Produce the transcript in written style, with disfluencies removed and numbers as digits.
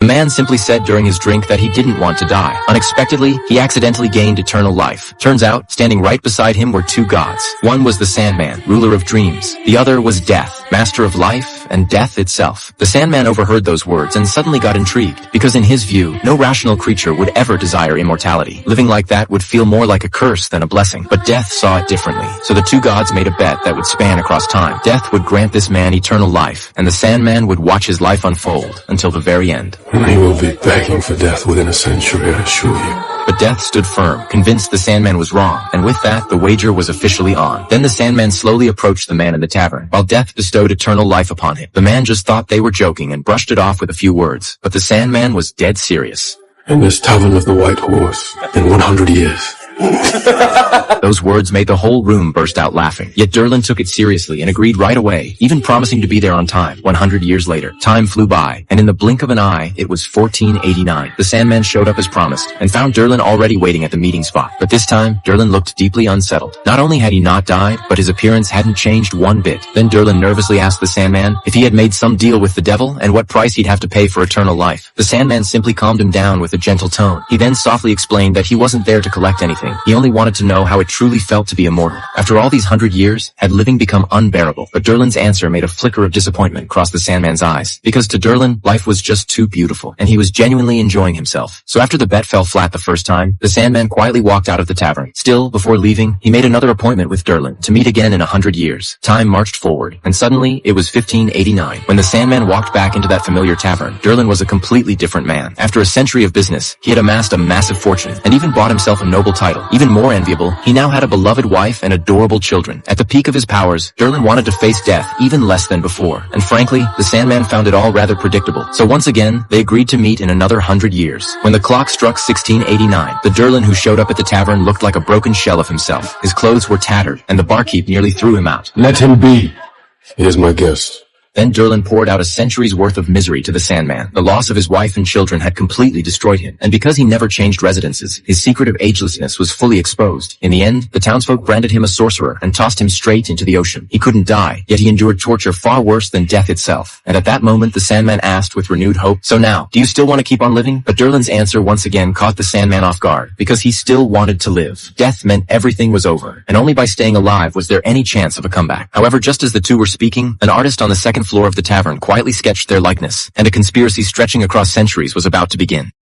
The man simply said during his drink that he didn't want to die. Unexpectedly, he accidentally gained eternal life. Turns out, standing right beside him were two gods. One was the Sandman, ruler of dreams. The other was Death, master of life and death itself. The Sandman overheard those words and suddenly got intrigued, because in his view, no rational creature would ever desire immortality. Living like that would feel more like a curse than a blessing. But Death saw it differently. So the two gods made a bet that would span across time. Death would grant this man eternal life, and the Sandman would watch his life unfold until the very end. He will be begging for death within a century, I assure you. But Death stood firm, convinced the Sandman was wrong, and with that, the wager was officially on. Then the Sandman slowly approached the man in the tavern, while Death bestowed eternal life upon him. The man just thought they were joking and brushed it off with a few words, but the Sandman was dead serious. In this tavern of the White Horse, in 100 years. Those words made the whole room burst out laughing. Yet Derlin took it seriously and agreed right away, even promising to be there on time. 100 years later, time flew by, and in the blink of an eye, it was 1489. The Sandman showed up as promised, and found Derlin already waiting at the meeting spot. But this time, Derlin looked deeply unsettled. Not only had he not died, but his appearance hadn't changed one bit. Then Derlin nervously asked the Sandman if he had made some deal with the devil and what price he'd have to pay for eternal life. The Sandman simply calmed him down with a gentle tone. He then softly explained that he wasn't there to collect anything. He only wanted to know how it truly felt to be immortal. After all these 100 years, had living become unbearable? But Derlin's answer made a flicker of disappointment cross the Sandman's eyes, because to Derlin, life was just too beautiful, and he was genuinely enjoying himself. So after the bet fell flat the first time, the Sandman quietly walked out of the tavern. Still, before leaving, he made another appointment with Derlin, to meet again in 100 years. Time marched forward, and suddenly, it was 1589. When the Sandman walked back into that familiar tavern, Derlin was a completely different man. After a century of business, he had amassed a massive fortune, and even bought himself a noble title. Even more enviable, he now had a beloved wife and adorable children. At the peak of his powers, Derlin wanted to face death even less than before. And frankly, the Sandman found it all rather predictable. So once again, they agreed to meet in another 100 years. When the clock struck 1689, the Derlin who showed up at the tavern looked like a broken shell of himself. His clothes were tattered, and the barkeep nearly threw him out. Let him be. He is my guest. Then Derlin poured out a century's worth of misery to the Sandman. The loss of his wife and children had completely destroyed him, and because he never changed residences, his secret of agelessness was fully exposed. In the end, the townsfolk branded him a sorcerer and tossed him straight into the ocean. He couldn't die, yet he endured torture far worse than death itself. And at that moment, the Sandman asked with renewed hope, "So now, do you still want to keep on living?" But Derlin's answer once again caught the Sandman off guard, because he still wanted to live. Death meant everything was over, and only by staying alive was there any chance of a comeback. However, just as the two were speaking, an artist on the second floor of the tavern quietly sketched their likeness, and a conspiracy stretching across centuries was about to begin.